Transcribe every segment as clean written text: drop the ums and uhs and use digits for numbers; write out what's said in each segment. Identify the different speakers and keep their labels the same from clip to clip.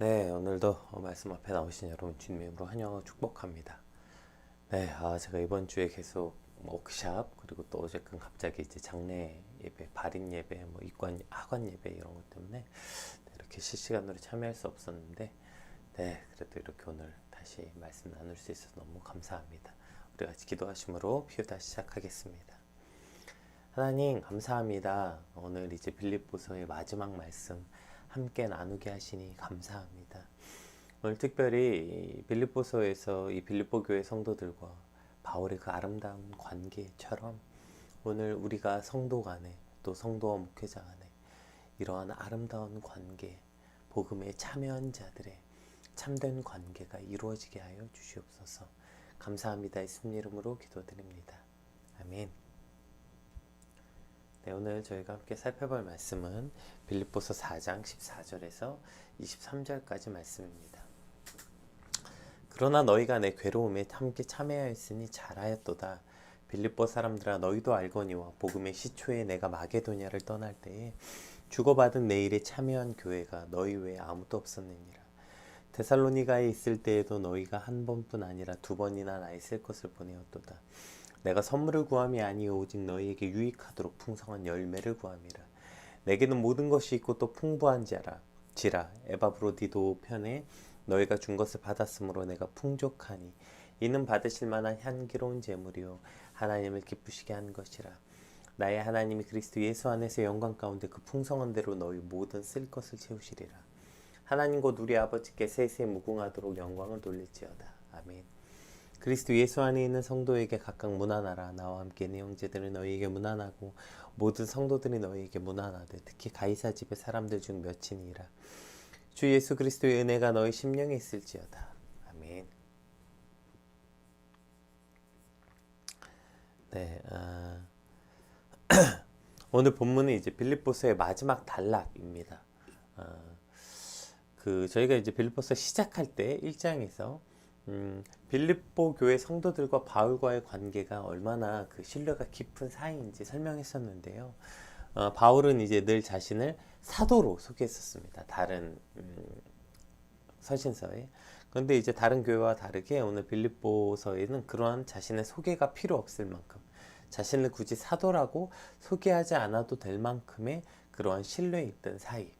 Speaker 1: 네, 오늘도 말씀 앞에 나오신 여러분 주님의 이름으로 환영하고 축복합니다. 네, 제가 이번 주에 계속 워크샵 그리고 또 어제는 갑자기 이제 장례 예배, 발인 예배, 입관, 하관 예배 이런 것 때문에 이렇게 실시간으로 참여할 수 없었는데, 네, 그래도 이렇게 오늘 다시 말씀 나눌 수 있어서 너무 감사합니다. 우리 같이 기도하심으로 피우다 시작하겠습니다. 하나님 감사합니다. 오늘 이제 빌립보서의 마지막 말씀 함께 나누게 하시니 감사합니다. 오늘 특별히 빌립보서에서 이 빌립보 교회 성도들과 바울의 그 아름다운 관계처럼 오늘 우리가 성도 간에 또 성도와 목회자 간에 이러한 아름다운 관계, 복음에 참여한 자들의 참된 관계가 이루어지게 하여 주시옵소서. 감사합니다. 예수님 이름으로 기도드립니다. 아멘. 네, 오늘 저희가 함께 살펴볼 말씀은 빌립보서 4장 14절에서 23절까지 말씀입니다. 그러나 너희가 내 괴로움에 함께 참여하였으니 잘하였도다. 빌립보 사람들아, 너희도 알거니와 복음의 시초에 내가 마게도냐를 떠날 때에 주고받은 내 일에 참여한 교회가 너희 외에 아무도 없었느니라. 데살로니가에 있을 때에도 너희가 한 번뿐 아니라 두 번이나 나의 쓸 것을 보내었도다. 내가 선물을 구함이 아니요 오직 너희에게 유익하도록 풍성한 열매를 구함이라. 내게는 모든 것이 있고 또 풍부한 지라 에바브로디도 편에 너희가 준 것을 받았으므로 내가 풍족하니 이는 받으실 만한 향기로운 제물이요 하나님을 기쁘시게 한 것이라. 나의 하나님이 그리스도 예수 안에서 영광 가운데 그 풍성한 대로 너희 모든 쓸 것을 채우시리라. 하나님 곧 우리 아버지께 세세 무궁하도록 영광을 돌릴지어다. 아멘. 그리스도 예수 안에 있는 성도에게 각각 문안하라. 나와 함께 내 형제들은 너희에게 문안하고 모든 성도들이 너희에게 문안하되 특히 가이사 집의 사람들 중 몇이니라. 주 예수 그리스도의 은혜가 너희 심령에 있을지어다. 아멘. 네, 오늘 본문은 이제 빌립보서의 마지막 단락입니다. 저희가 이제 빌립보서 시작할 때 1장에서 빌립보 교회 성도들과 바울과의 관계가 얼마나 그 신뢰가 깊은 사이인지 설명했었는데요. 바울은 이제 늘 자신을 사도로 소개했었습니다. 다른 서신서에. 그런데 이제 다른 교회와 다르게 오늘 빌립보서에는 그러한 자신의 소개가 필요 없을 만큼 자신을 굳이 사도라고 소개하지 않아도 될 만큼의 그러한 신뢰에 있던 사이.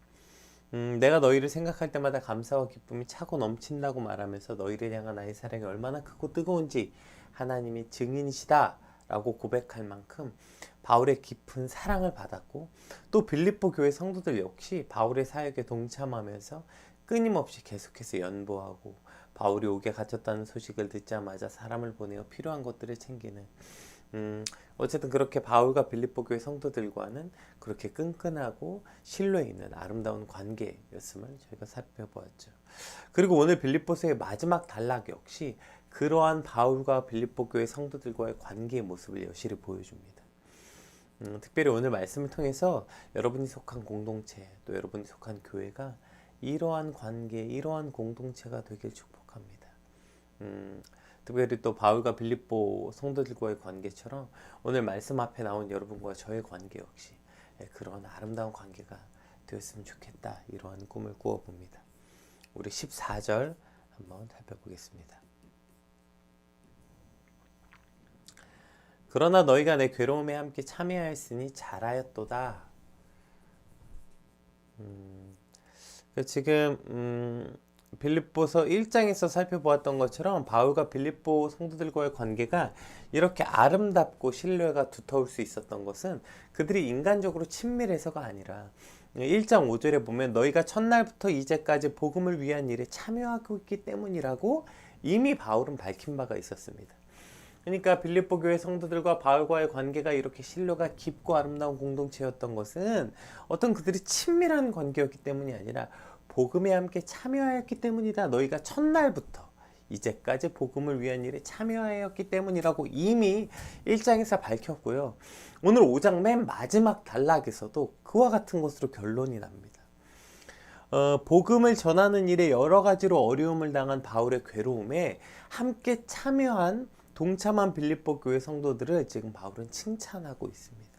Speaker 1: 내가 너희를 생각할 때마다 감사와 기쁨이 차고 넘친다고 말하면서 너희를 향한 나의 사랑이 얼마나 크고 뜨거운지 하나님이 증인이시다 라고 고백할 만큼 바울의 깊은 사랑을 받았고, 또 빌립보 교회 성도들 역시 바울의 사역에 동참하면서 끊임없이 계속해서 연보하고 바울이 옥에 갇혔다는 소식을 듣자마자 사람을 보내어 필요한 것들을 챙기는, 어쨌든 그렇게 바울과 빌립보 교회 성도들과는 그렇게 끈끈하고 신뢰 있는 아름다운 관계였음을 저희가 살펴보았죠. 그리고 오늘 빌립보서의 마지막 단락 역시 그러한 바울과 빌립보 교회 성도들과의 관계의 모습을 여실히 보여줍니다. 특별히 오늘 말씀을 통해서 여러분이 속한 공동체, 또 여러분이 속한 교회가 이러한 관계, 이러한 공동체가 되길 축복합니다. 특별히 또 바울과 빌립보 성도들과의 관계처럼 오늘 말씀 앞에 나온 여러분과 저의 관계 역시 그런 아름다운 관계가 되었으면 좋겠다, 이러한 꿈을 꾸어봅니다. 우리 14절 한번 살펴보겠습니다. 그러나 너희가 내 괴로움에 함께 참여하였으니 잘하였도다. 지금 빌립보서 1장에서 살펴보았던 것처럼 바울과 빌립보 성도들과의 관계가 이렇게 아름답고 신뢰가 두터울 수 있었던 것은 그들이 인간적으로 친밀해서가 아니라 1장 5절에 보면 너희가 첫날부터 이제까지 복음을 위한 일에 참여하고 있기 때문이라고 이미 바울은 밝힌 바가 있었습니다. 그러니까 빌립보 교회 성도들과 바울과의 관계가 이렇게 신뢰가 깊고 아름다운 공동체였던 것은 어떤 그들이 친밀한 관계였기 때문이 아니라 복음에 함께 참여하였기 때문이다. 너희가 첫날부터 이제까지 복음을 위한 일에 참여하였기 때문이라고 이미 1장에서 밝혔고요. 오늘 5장 맨 마지막 단락에서도 그와 같은 것으로 결론이 납니다. 복음을 전하는 일에 여러 가지로 어려움을 당한 바울의 괴로움에 함께 동참한 빌립보 교회 성도들을 지금 바울은 칭찬하고 있습니다.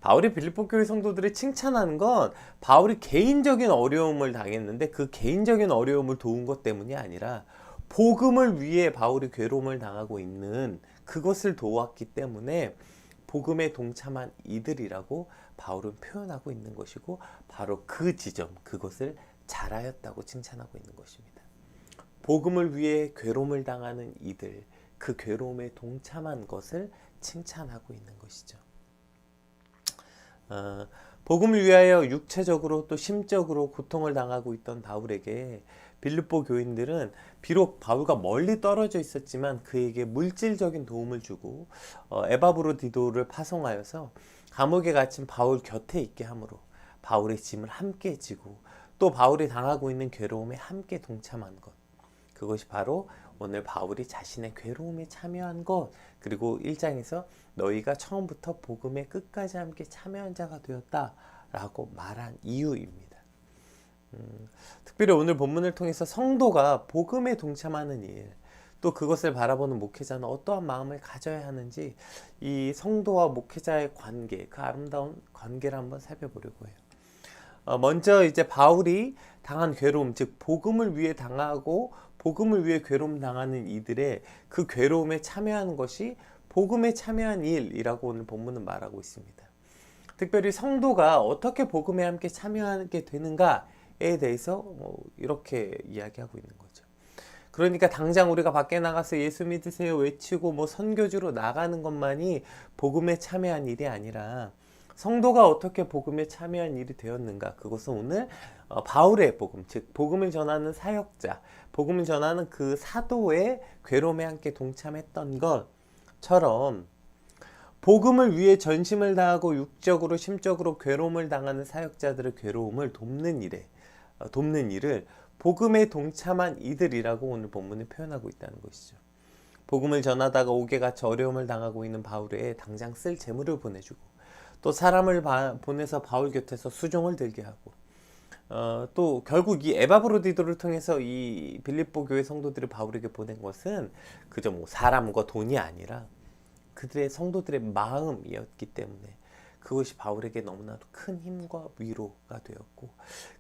Speaker 1: 바울이 빌립보 교회 성도들을 칭찬하는 건 바울이 개인적인 어려움을 당했는데 그 개인적인 어려움을 도운 것 때문이 아니라 복음을 위해 바울이 괴로움을 당하고 있는 그것을 도왔기 때문에 복음에 동참한 이들이라고 바울은 표현하고 있는 것이고, 바로 그 지점, 그것을 잘하였다고 칭찬하고 있는 것입니다. 복음을 위해 괴로움을 당하는 이들, 그 괴로움에 동참한 것을 칭찬하고 있는 것이죠. 복음을 위하여 육체적으로 또 심적으로 고통을 당하고 있던 바울에게 빌립보 교인들은 비록 바울과 멀리 떨어져 있었지만 그에게 물질적인 도움을 주고 에바브로디도를 파송하여서 감옥에 갇힌 바울 곁에 있게 함으로 바울의 짐을 함께 지고 또 바울이 당하고 있는 괴로움에 함께 동참한 것, 그것이 바로 오늘 바울이 자신의 괴로움에 참여한 것, 그리고 1장에서 너희가 처음부터 복음의 끝까지 함께 참여한 자가 되었다라고 말한 이유입니다. 특별히 오늘 본문을 통해서 성도가 복음에 동참하는 일, 또 그것을 바라보는 목회자는 어떠한 마음을 가져야 하는지, 이 성도와 목회자의 관계, 그 아름다운 관계를 한번 살펴보려고 해요. 먼저 이제 바울이 당한 괴로움, 즉 복음을 위해 당하고 복음을 위해 괴로움 당하는 이들의 그 괴로움에 참여하는 것이 복음에 참여한 일이라고 오늘 본문은 말하고 있습니다. 특별히 성도가 어떻게 복음에 함께 참여하게 되는가에 대해서 이렇게 이야기하고 있는 거죠. 그러니까 당장 우리가 밖에 나가서 예수 믿으세요 외치고 선교주로 나가는 것만이 복음에 참여한 일이 아니라 성도가 어떻게 복음에 참여한 일이 되었는가, 그것은 오늘 바울의 복음, 즉 복음을 전하는 사역자, 복음을 전하는 그 사도의 괴로움에 함께 동참했던 것처럼 복음을 위해 전심을 다하고 육적으로 심적으로 괴로움을 당하는 사역자들의 괴로움을 돕는 일을 복음에 동참한 이들이라고 오늘 본문이 표현하고 있다는 것이죠. 복음을 전하다가 옥에 갇혀 어려움을 당하고 있는 바울에게 당장 쓸 재물을 보내주고, 또 사람을 보내서 바울 곁에서 수종을 들게 하고, 또 결국 이 에바브로디도를 통해서 이 빌립보 교회 성도들이 바울에게 보낸 것은 그저 사람과 돈이 아니라 그들의 성도들의 마음이었기 때문에 그것이 바울에게 너무나도 큰 힘과 위로가 되었고,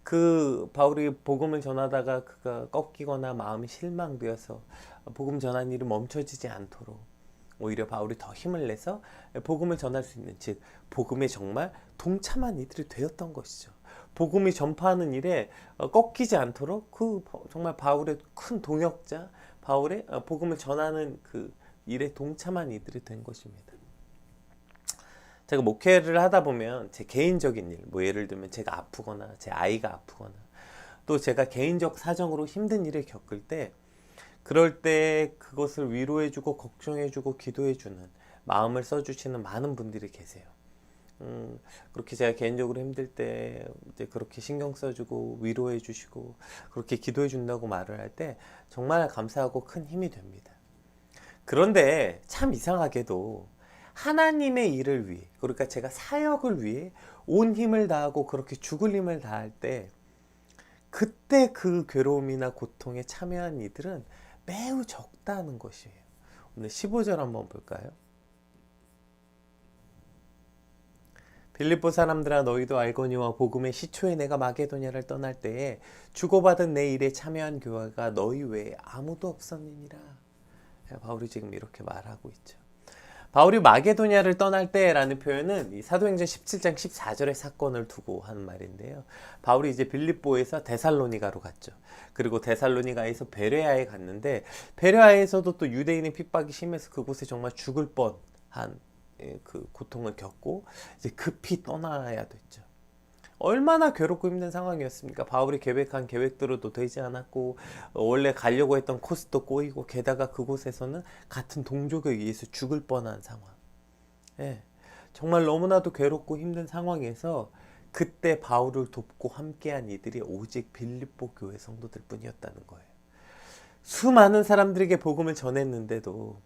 Speaker 1: 그 바울이 복음을 전하다가 그가 꺾이거나 마음이 실망되어서 복음 전하는 일이 멈춰지지 않도록 오히려 바울이 더 힘을 내서 복음을 전할 수 있는, 즉 복음에 정말 동참한 이들이 되었던 것이죠. 복음이 전파하는 일에 꺾이지 않도록 정말 바울의 큰 동역자, 바울의 복음을 전하는 그 일에 동참한 이들이 된 것입니다. 제가 목회를 하다 보면 제 개인적인 일, 예를 들면 제가 아프거나 제 아이가 아프거나 또 제가 개인적 사정으로 힘든 일을 겪을 때, 그럴 때 그것을 위로해주고 걱정해주고 기도해주는 마음을 써주시는 많은 분들이 계세요. 그렇게 제가 개인적으로 힘들 때 이제 그렇게 신경 써주고 위로해주시고 그렇게 기도해준다고 말을 할 때 정말 감사하고 큰 힘이 됩니다. 그런데 참 이상하게도 하나님의 일을 위해, 그러니까 제가 사역을 위해 온 힘을 다하고 그렇게 죽을 힘을 다할 때, 그때 그 괴로움이나 고통에 참여한 이들은 매우 적다는 것이에요. 오늘 15절 한번 볼까요? 빌립보 사람들아, 너희도 알거니와 복음의 시초에 내가 마게도냐를 떠날 때에 주고받은 내 일에 참여한 교회가 너희 외에 아무도 없었느니라. 바울이 지금 이렇게 말하고 있죠. 바울이 마게도냐를 떠날 때라는 표현은 이 사도행전 17장 14절의 사건을 두고 하는 말인데요. 바울이 이제 빌립보에서 데살로니가로 갔죠. 그리고 데살로니가에서 베레아에 갔는데, 베레아에서도 또 유대인의 핍박이 심해서 그곳에 정말 죽을 뻔한 그 고통을 겪고 이제 급히 떠나야 됐죠. 얼마나 괴롭고 힘든 상황이었습니까? 바울이 계획한 계획대로도 되지 않았고, 원래 가려고 했던 코스도 꼬이고, 게다가 그곳에서는 같은 동족에 의해서 죽을 뻔한 상황. 정말 너무나도 괴롭고 힘든 상황에서 그때 바울을 돕고 함께한 이들이 오직 빌립보 교회 성도들 뿐이었다는 거예요. 수많은 사람들에게 복음을 전했는데도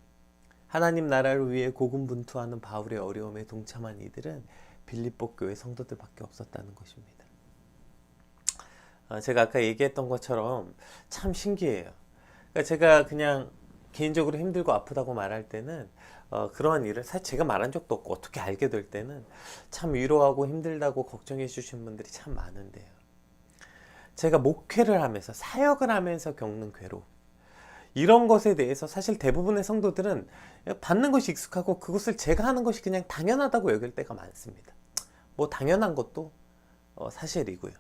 Speaker 1: 하나님 나라를 위해 고군분투하는 바울의 어려움에 동참한 이들은 빌립보 교회 성도들밖에 없었다는 것입니다. 제가 아까 얘기했던 것처럼 참 신기해요. 그러니까 제가 그냥 개인적으로 힘들고 아프다고 말할 때는 그러한 일을 사실 제가 말한 적도 없고 어떻게 알게 될 때는 참 위로하고 힘들다고 걱정해 주신 분들이 참 많은데요. 제가 목회를 하면서 사역을 하면서 겪는 괴로움, 이런 것에 대해서 사실 대부분의 성도들은 받는 것이 익숙하고 그것을 제가 하는 것이 그냥 당연하다고 여길 때가 많습니다. 뭐 당연한 것도 사실이고요.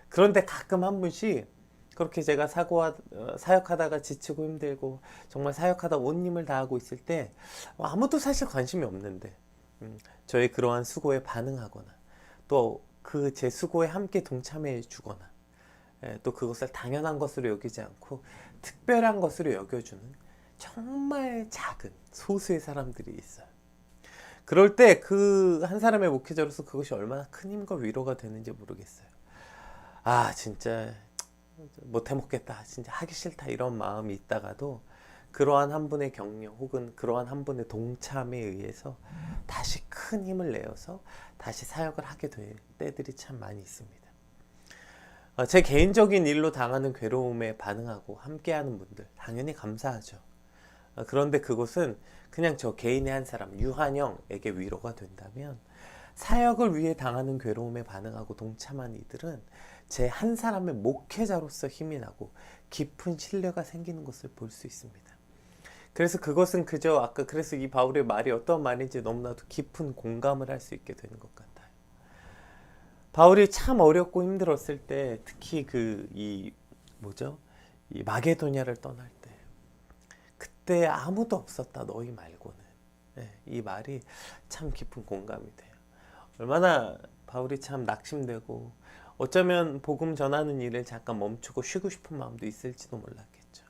Speaker 1: 그런데 가끔 한 분씩 그렇게 제가 사역하다가 지치고 힘들고 정말 사역하다 온 힘을 다하고 있을 때 아무도 사실 관심이 없는데 저의 그러한 수고에 반응하거나 또 그 제 수고에 함께 동참해 주거나 또 그것을 당연한 것으로 여기지 않고 특별한 것으로 여겨주는 정말 작은 소수의 사람들이 있어요. 그럴 때 그 한 사람의 목회자로서 그것이 얼마나 큰 힘과 위로가 되는지 모르겠어요. 아 진짜 못해 먹겠다, 진짜 하기 싫다, 이런 마음이 있다가도 그러한 한 분의 격려 혹은 그러한 한 분의 동참에 의해서 다시 큰 힘을 내어서 다시 사역을 하게 될 때들이 참 많이 있습니다. 제 개인적인 일로 당하는 괴로움에 반응하고 함께하는 분들 당연히 감사하죠. 그런데 그것은 그냥 저 개인의 한 사람 유한영에게 위로가 된다면, 사역을 위해 당하는 괴로움에 반응하고 동참한 이들은 제 한 사람의 목회자로서 힘이 나고 깊은 신뢰가 생기는 것을 볼 수 있습니다. 그래서 그것은 그저 아까 그래서 이 바울의 말이 어떤 말인지 너무나도 깊은 공감을 할 수 있게 되는 것 같아요. 바울이 참 어렵고 힘들었을 때, 특히 이 마게도냐를 떠날 때, 그때 아무도 없었다 너희 말고는, 이 말이 참 깊은 공감이 돼요. 얼마나 바울이 참 낙심되고 어쩌면 복음 전하는 일을 잠깐 멈추고 쉬고 싶은 마음도 있을지도 몰랐겠죠.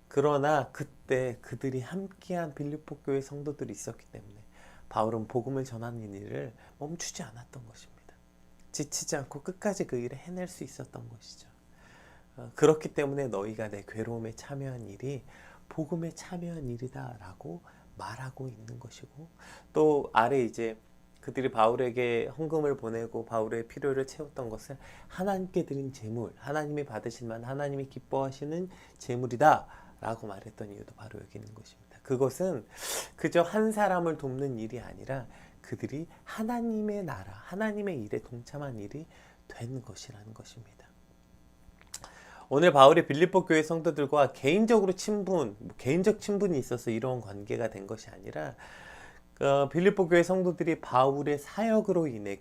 Speaker 1: 그러나 그때 그들이 함께한 빌립보 교회 성도들이 있었기 때문에 바울은 복음을 전하는 일을 멈추지 않았던 것입니다. 지치지 않고 끝까지 그 일을 해낼 수 있었던 것이죠. 그렇기 때문에 너희가 내 괴로움에 참여한 일이 복음에 참여한 일이다 라고 말하고 있는 것이고, 또 아래 이제 그들이 바울에게 헌금을 보내고 바울의 필요를 채웠던 것을 하나님께 드린 제물, 하나님이 받으실만 하나님이 기뻐하시는 제물이다 라고 말했던 이유도 바로 여기 있는 것입니다. 그것은 그저 한 사람을 돕는 일이 아니라 그들이 하나님의 나라, 하나님의 일에 동참한 일이 된 것이라는 것입니다. 오늘 바울이 빌립보 교회 성도들과 개인적 친분이 있어서 이런 관계가 된 것이 아니라 빌립보 교회 성도들이 바울의 사역으로 인해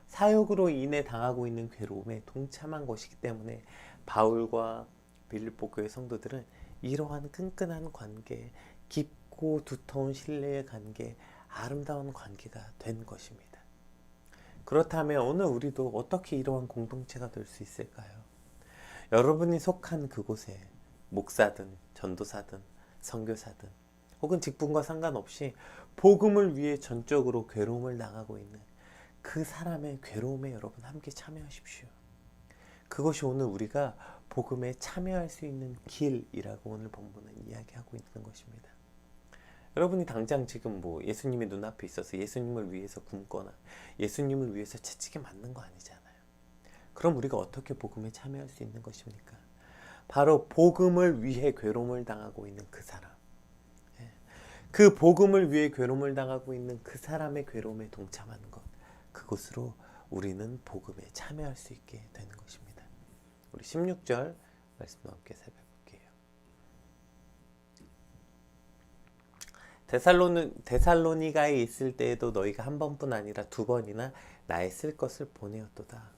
Speaker 1: 사역으로 인해 당하고 있는 괴로움에 동참한 것이기 때문에 바울과 빌립보 교회 성도들은 이러한 끈끈한 관계, 깊고 두터운 신뢰의 관계, 아름다운 관계가 된 것입니다. 그렇다면 오늘 우리도 어떻게 이러한 공동체가 될 수 있을까요? 여러분이 속한 그곳에 목사든 전도사든 선교사든 혹은 직분과 상관없이 복음을 위해 전적으로 괴로움을 당하고 있는 그 사람의 괴로움에 여러분 함께 참여하십시오. 그것이 오늘 우리가 복음에 참여할 수 있는 길이라고 오늘 본문은 이야기하고 있는 것입니다. 여러분이 당장 지금 예수님이 눈앞에 있어서 예수님을 위해서 굶거나 예수님을 위해서 채찍에 맞는 거 아니잖아요. 그럼 우리가 어떻게 복음에 참여할 수 있는 것입니까? 바로 복음을 위해 괴로움을 당하고 있는 그 사람, 그 복음을 위해 괴로움을 당하고 있는 그 사람의 괴로움에 동참하는 것, 그것으로 우리는 복음에 참여할 수 있게 되는 것입니다. 우리 16절 말씀 함께 살펴볼게요. 데살로니가에 있을 때에도 너희가 한 번뿐 아니라 두 번이나 나의 쓸 것을 보내었도다.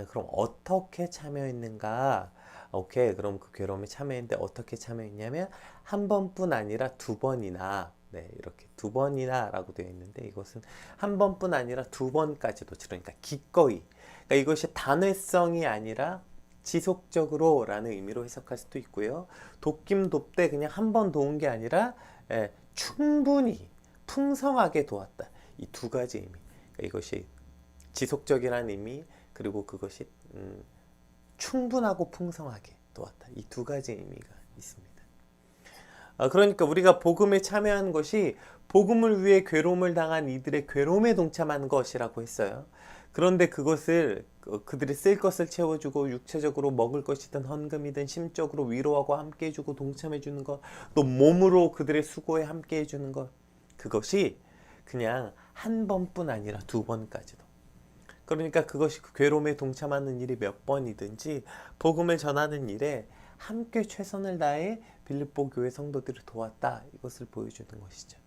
Speaker 1: 그럼 어떻게 참여했는가? 오케이, 그럼 그 괴로움에 참여했는데 어떻게 참여했냐면 한 번뿐 아니라 두 번이나, 이렇게 두 번이나 라고 되어 있는데 이것은 한 번뿐 아니라 두 번까지도, 그러니까 기꺼이, 그러니까 이것이 단회성이 아니라 지속적으로 라는 의미로 해석할 수도 있고요. 돕긴 돕되 그냥 한 번 도운 게 아니라 충분히 풍성하게 도왔다. 이 두 가지 의미, 그러니까 이것이 지속적이라는 의미, 그리고 그것이 충분하고 풍성하게 도왔다. 이 두 가지 의미가 있습니다. 그러니까 우리가 복음에 참여한 것이 복음을 위해 괴로움을 당한 이들의 괴로움에 동참하는 것이라고 했어요. 그런데 그것을 그들이 쓸 것을 채워주고 육체적으로 먹을 것이든 헌금이든 심적으로 위로하고 함께 해주고 동참해 주는 것, 또 몸으로 그들의 수고에 함께 해주는 것, 그것이 그냥 한 번뿐 아니라 두 번까지도. 그러니까 그것이 그 괴로움에 동참하는 일이 몇 번이든지 복음을 전하는 일에 함께 최선을 다해 빌립보 교회 성도들을 도왔다, 이것을 보여주는 것이죠.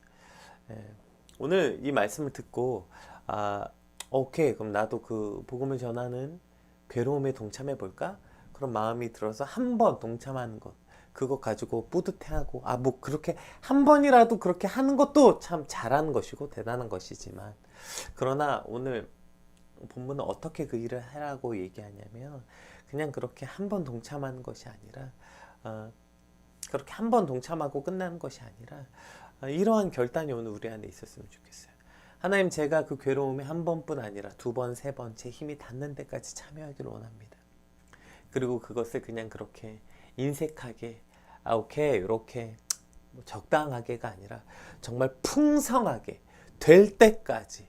Speaker 1: 예. 오늘 이 말씀을 듣고 오케이, 그럼 나도 그 복음을 전하는 괴로움에 동참해 볼까? 그런 마음이 들어서 한 번 동참하는 것, 그거 가지고 뿌듯해하고, 뭐 그렇게 한 번이라도 그렇게 하는 것도 참 잘하는 것이고 대단한 것이지만, 그러나 오늘 본문은 어떻게 그 일을 하라고 얘기하냐면, 그냥 그렇게 한 번 동참하는 것이 아니라 그렇게 한 번 동참하고 끝나는 것이 아니라 이러한 결단이 오늘 우리 안에 있었으면 좋겠어요. 하나님, 제가 그 괴로움에 한 번뿐 아니라 두 번, 세 번 제 힘이 닿는 데까지 참여하기를 원합니다. 그리고 그것을 그냥 그렇게 인색하게 오케이 이렇게 적당하게가 아니라 정말 풍성하게 될 때까지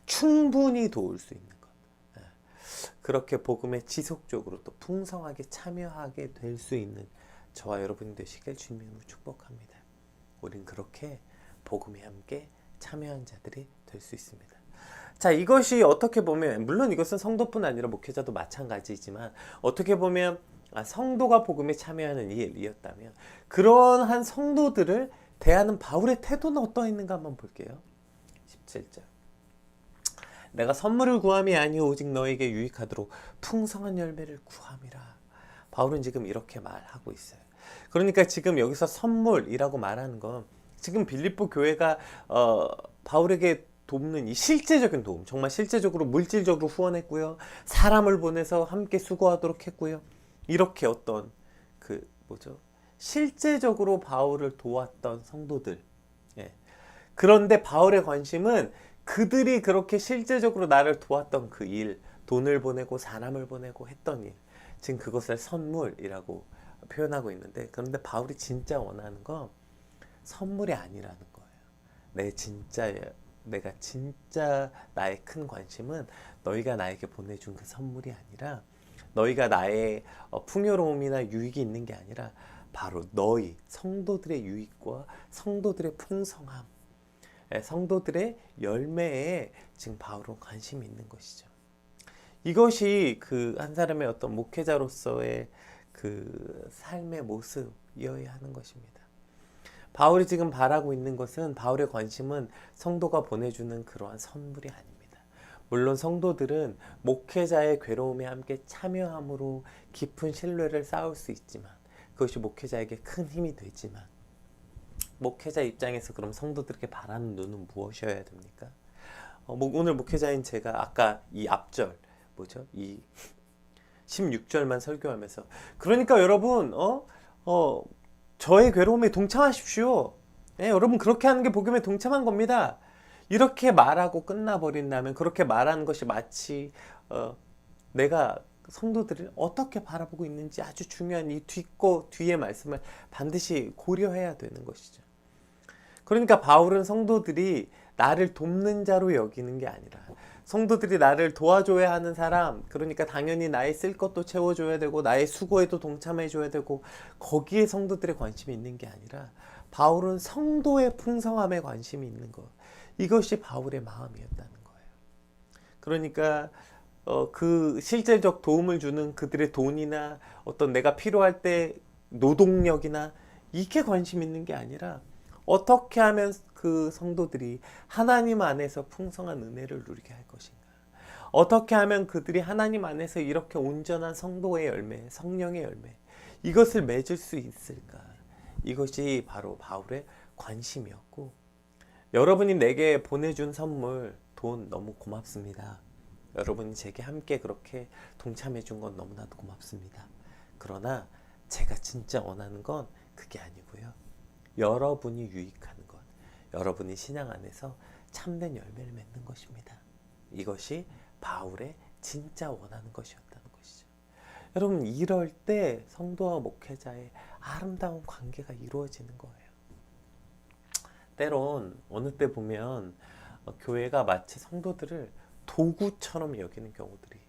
Speaker 1: 충분히 도울 수 있는 것, 그렇게 복음에 지속적으로 또 풍성하게 참여하게 될 수 있는 저와 여러분이 되시길 주님으로 축복합니다. 우린 그렇게 복음에 함께 참여한 자들이 될 수 있습니다. 자, 이것이 어떻게 보면, 물론 이것은 성도뿐 아니라 목회자도 마찬가지지만, 어떻게 보면 성도가 복음에 참여하는 일이었다면, 그러한 성도들을 대하는 바울의 태도는 어떠했는가 한번 볼게요. 17절. 내가 선물을 구함이 아니오 오직 너에게 유익하도록 풍성한 열매를 구함이라. 바울은 지금 이렇게 말하고 있어요. 그러니까 지금 여기서 선물이라고 말하는 건, 지금 빌립보 교회가 바울에게 돕는 이 실제적인 도움, 정말 실제적으로 물질적으로 후원했고요, 사람을 보내서 함께 수고하도록 했고요, 이렇게 어떤 실제적으로 바울을 도왔던 성도들. 예. 그런데 바울의 관심은 그들이 그렇게 실제적으로 나를 도왔던 그 일, 돈을 보내고 사람을 보내고 했던 일, 지금 그것을 선물이라고 표현하고 있는데, 그런데 바울이 진짜 원하는 건 선물이 아니라는 거예요. 내가 진짜 나의 큰 관심은 너희가 나에게 보내준 그 선물이 아니라, 너희가 나의 풍요로움이나 유익이 있는 게 아니라 바로 너희 성도들의 유익과 성도들의 풍성함, 성도들의 열매에 지금 바울은 관심이 있는 것이죠. 이것이 그 한 사람의 어떤 목회자로서의 그 삶의 모습이어야 하는 것입니다. 바울이 지금 바라고 있는 것은, 바울의 관심은 성도가 보내주는 그러한 선물이 아닙니다. 물론 성도들은 목회자의 괴로움에 함께 참여함으로 깊은 신뢰를 쌓을 수 있지만, 그것이 목회자에게 큰 힘이 되지만, 목회자 입장에서 그럼 성도들에게 바라는 눈은 무엇이어야 됩니까? 오늘 목회자인 제가 아까 이 앞절, 이 16절만 설교하면서, 그러니까 여러분 저의 괴로움에 동참하십시오. 예, 여러분 그렇게 하는 게 복음에 동참한 겁니다. 이렇게 말하고 끝나버린다면, 그렇게 말하는 것이 마치 내가 성도들을 어떻게 바라보고 있는지 아주 중요한 이 뒤의 말씀을 반드시 고려해야 되는 것이죠. 그러니까 바울은 성도들이 나를 돕는 자로 여기는 게 아니라, 성도들이 나를 도와줘야 하는 사람, 그러니까 당연히 나의 쓸 것도 채워줘야 되고 나의 수고에도 동참해줘야 되고, 거기에 성도들의 관심이 있는 게 아니라 바울은 성도의 풍성함에 관심이 있는 것, 이것이 바울의 마음이었다는 거예요. 그러니까 그 실질적 도움을 주는 그들의 돈이나 어떤 내가 필요할 때 노동력이나 이게 관심 있는 게 아니라, 어떻게 하면 그 성도들이 하나님 안에서 풍성한 은혜를 누리게 할 것인가, 어떻게 하면 그들이 하나님 안에서 이렇게 온전한 성도의 열매, 성령의 열매, 이것을 맺을 수 있을까, 이것이 바로 바울의 관심이었고, 여러분이 내게 보내준 선물, 돈 너무 고맙습니다. 여러분이 제게 함께 그렇게 동참해 준 건 너무나도 고맙습니다. 그러나 제가 진짜 원하는 건 그게 아니고요, 여러분이 유익하는 것, 여러분이 신앙 안에서 참된 열매를 맺는 것입니다. 이것이 바울의 진짜 원하는 것이었다는 것이죠. 여러분, 이럴 때 성도와 목회자의 아름다운 관계가 이루어지는 거예요. 때론 어느 때 보면 교회가 마치 성도들을 도구처럼 여기는 경우들이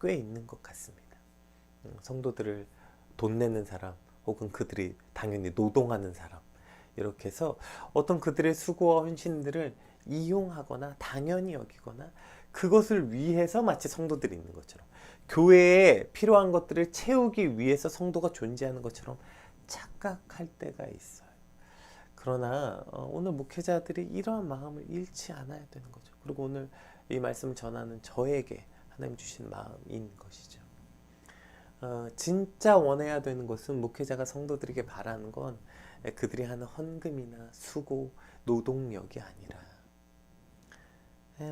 Speaker 1: 꽤 있는 것 같습니다. 성도들을 돈 내는 사람, 혹은 그들이 당연히 노동하는 사람, 이렇게 해서 어떤 그들의 수고와 헌신들을 이용하거나 당연히 여기거나 그것을 위해서 마치 성도들이 있는 것처럼, 교회에 필요한 것들을 채우기 위해서 성도가 존재하는 것처럼 착각할 때가 있어요. 그러나 오늘 목회자들이 이러한 마음을 잃지 않아야 되는 거죠. 그리고 오늘 이 말씀을 전하는 저에게 하나님 주신 마음인 것이죠. 진짜 원해야 되는 것은, 목회자가 성도들에게 바라는 건 그들이 하는 헌금이나 수고, 노동력이 아니라,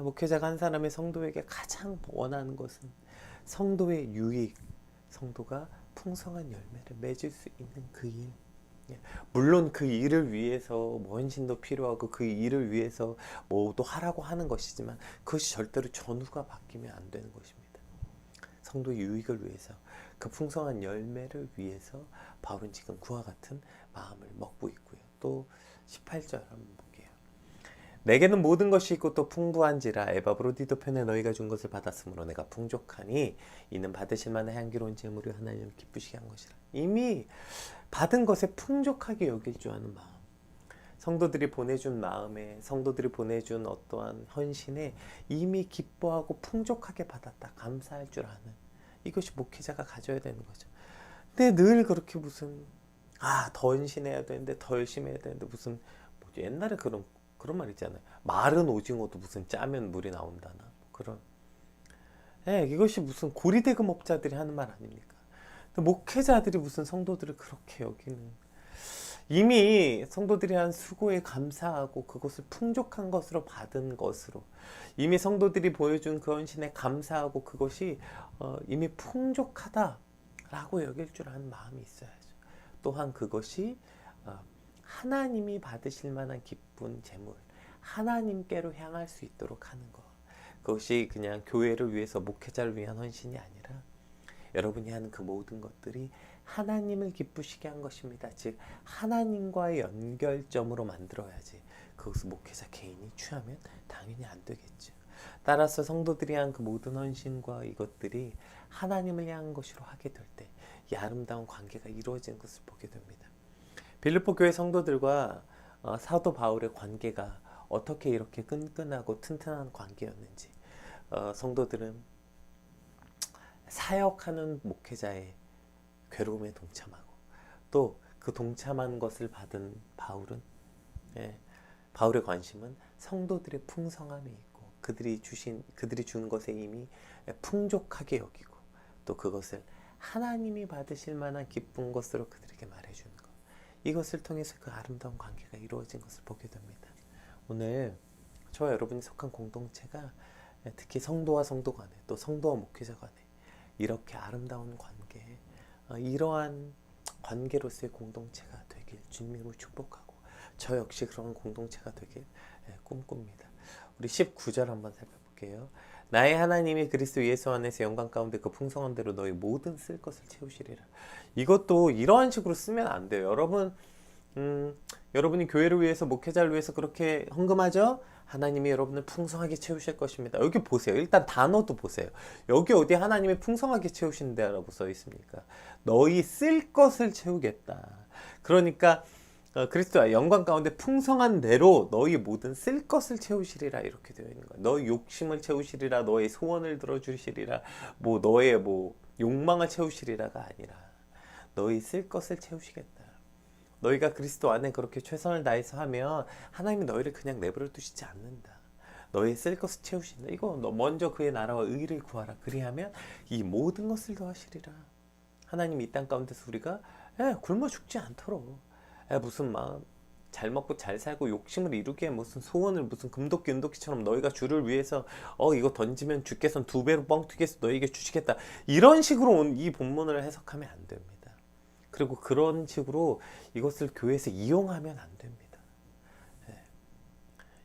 Speaker 1: 목회자가 한 사람의 성도에게 가장 원하는 것은 성도의 유익, 성도가 풍성한 열매를 맺을 수 있는 그 일. 물론 그 일을 위해서 뭐 헌신도 필요하고 그 일을 위해서 뭐도 하라고 하는 것이지만, 그것이 절대로 전후가 바뀌면 안 되는 것입니다. 성도의 유익을 위해서, 그 풍성한 열매를 위해서 바울은 지금 그와 같은 마음을 먹고 있고요. 또 18절 한번 볼게요. 내게는 모든 것이 있고 또 풍부한지라 에바브로디도 편에 너희가 준 것을 받았으므로 내가 풍족하니 이는 받으실 만한 향기로운 제물이 하나님을 기쁘시게 한 것이라. 이미 받은 것에 풍족하게 여길 줄 아는 마음, 성도들이 보내준 마음에, 성도들이 보내준 어떠한 헌신에 이미 기뻐하고 풍족하게 받았다, 감사할 줄 아는, 이것이 목회자가 가져야 되는 거죠. 근데 늘 그렇게 무슨 더 헌신해야 되는데, 더 열심히 해야 되는데, 무슨 옛날에 그런 말 있잖아요. 마른 오징어도 무슨 짜면 물이 나온다나, 그런. 이것이 무슨 고리대금업자들이 하는 말 아닙니까? 목회자들이 무슨 성도들을 그렇게 여기는, 이미 성도들이 한 수고에 감사하고 그것을 풍족한 것으로 받은 것으로, 이미 성도들이 보여준 그 헌신에 감사하고 그것이 이미 풍족하다라고 여길 줄 아는 마음이 있어야죠. 또한 그것이 하나님이 받으실 만한 기쁜 제물, 하나님께로 향할 수 있도록 하는 것, 그것이 그냥 교회를 위해서, 목회자를 위한 헌신이 아니라 여러분이 하는 그 모든 것들이 하나님을 기쁘시게 한 것입니다. 즉 하나님과의 연결점으로 만들어야지, 그것을 목회자 개인이 취하면 당연히 안 되겠죠. 따라서 성도들이 한 그 모든 헌신과 이것들이 하나님을 향한 것으로 하게 될 때 이 아름다운 관계가 이루어지는 것을 보게 됩니다. 빌립보 교회 성도들과 사도 바울의 관계가 어떻게 이렇게 끈끈하고 튼튼한 관계였는지, 성도들은 사역하는 목회자의 괴로움에 동참하고, 또 그 동참한 것을 받은 바울은, 바울의 관심은 성도들의 풍성함에 있고 그들이 주는 것에 이미 풍족하게 여기고, 또 그것을 하나님이 받으실 만한 기쁜 것으로 그들에게 말해주는 것, 이것을 통해서 그 아름다운 관계가 이루어진 것을 보게 됩니다. 오늘 저와 여러분이 속한 공동체가 특히 성도와 성도 간에, 또 성도와 목회자 간에 이렇게 아름다운 관계, 이러한 관계로서의 공동체가 되길 주님으로 축복하고, 저 역시 그런 공동체가 되길 꿈꿉니다. 우리 19절 한번 살펴볼게요. 나의 하나님이 그리스도 예수 안에서 영광 가운데 그 풍성한 대로 너희 모든 쓸 것을 채우시리라. 이것도 이러한 식으로 쓰면 안 돼요. 여러분이 교회를 위해서, 목회자를 위해서 그렇게 헌금하죠? 하나님이 여러분을 풍성하게 채우실 것입니다. 여기 보세요. 일단 단어도 보세요. 여기 어디 하나님이 풍성하게 채우신다라고 써 있습니까? 너희 쓸 것을 채우겠다. 그러니까 그리스도의 영광 가운데 풍성한 대로 너희 모든 쓸 것을 채우시리라, 이렇게 되어 있는 거예요. 너희 욕심을 채우시리라, 너의 소원을 들어주시리라, 너의 욕망을 채우시리라가 아니라 너희 쓸 것을 채우시겠다. 너희가 그리스도 안에 그렇게 최선을 다해서 하면 하나님이 너희를 그냥 내버려 두시지 않는다. 너희 쓸 것을 채우신다. 이거 먼저 그의 나라와 의를 구하라. 그리하면 이 모든 것을 더하시리라. 하나님이 이 땅 가운데서 우리가 굶어 죽지 않도록, 무슨 잘 먹고 잘 살고 욕심을 이루게 무슨 소원을 무슨 금도끼 은도끼처럼 너희가 주를 위해서 이거 던지면 주께서는 2배로 뻥튀기해서 너희에게 주시겠다, 이런 식으로 이 본문을 해석하면 안 됩니다. 그리고 그런 식으로 이것을 교회에서 이용하면 안 됩니다.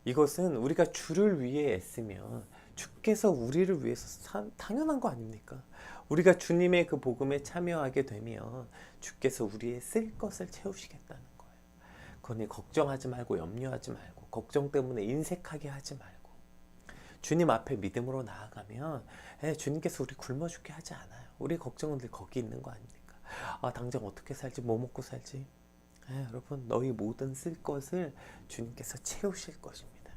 Speaker 1: 이것은 우리가 주를 위해 애쓰면 주께서 우리를 위해서 당연한 거 아닙니까? 우리가 주님의 그 복음에 참여하게 되면 주께서 우리의 쓸 것을 채우시겠다는 거예요. 그러니 걱정하지 말고, 염려하지 말고, 걱정 때문에 인색하게 하지 말고, 주님 앞에 믿음으로 나아가면 주님께서 우리 굶어 죽게 하지 않아요. 우리 걱정은 늘 거기 있는 거 아닙니까? 당장 어떻게 살지, 뭐 먹고 살지. 여러분, 너희 모든 쓸 것을 주님께서 채우실 것입니다.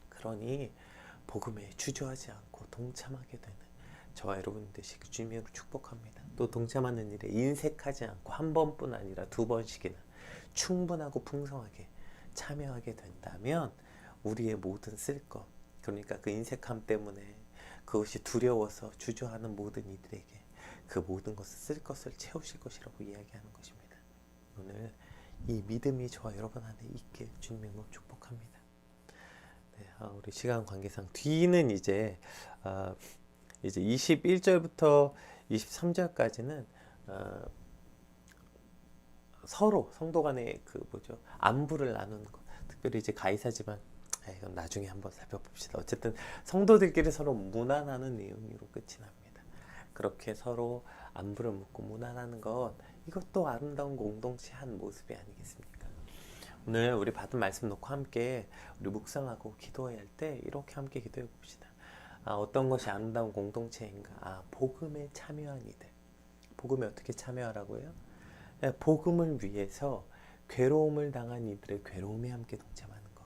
Speaker 1: 그러니 복음에 주저하지 않고 동참하게 되는 저와 여러분 되시길 주님으로 축복합니다. 또 동참하는 일에 인색하지 않고 한 번뿐 아니라 2번씩이나 충분하고 풍성하게 참여하게 된다면 우리의 모든 쓸 것, 그러니까 그 인색함 때문에 그것이 두려워서 주저하는 모든 이들에게 그 모든 것을 쓸 것을 채우실 것이라고 이야기하는 것입니다. 오늘 이 믿음이 저와 여러분 안에 있길 주님의 이름으로 축복합니다. 네, 우리 시간 관계상 뒤는 이제 21절부터 23절까지는 서로 성도 간의 안부를 나누는 것. 특별히 이제 가이사지만 이건 나중에 한번 살펴봅시다. 어쨌든 성도들끼리 서로 문안하는 내용으로 끝이 납니다. 그렇게 서로 안부를 묻고 문안하는 것, 이것도 아름다운 공동체 한 모습이 아니겠습니까? 오늘 우리 받은 말씀 놓고 함께 우리 묵상하고 기도해야 할 때 이렇게 함께 기도해 봅시다. 어떤 것이 아름다운 공동체인가? 복음에 참여한 이들. 복음에 어떻게 참여하라고요? 복음을 위해서 괴로움을 당한 이들의 괴로움에 함께 동참하는 것.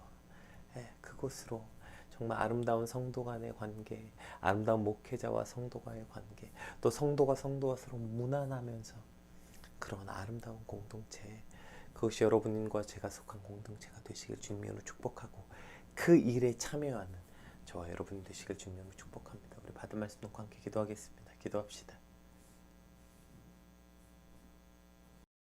Speaker 1: 그곳으로 정말 아름다운 성도 간의 관계, 아름다운 목회자와 성도가의 관계, 또 성도가 성도와 서로 문안하면서 그런 아름다운 공동체, 그것이 여러분과 제가 속한 공동체가 되시길 주님으로 축복하고 그 일에 참여하는 저와 여러분이 되시길 주님으로 축복합니다. 우리 받은 말씀 놓고 함께 기도하겠습니다. 기도합시다.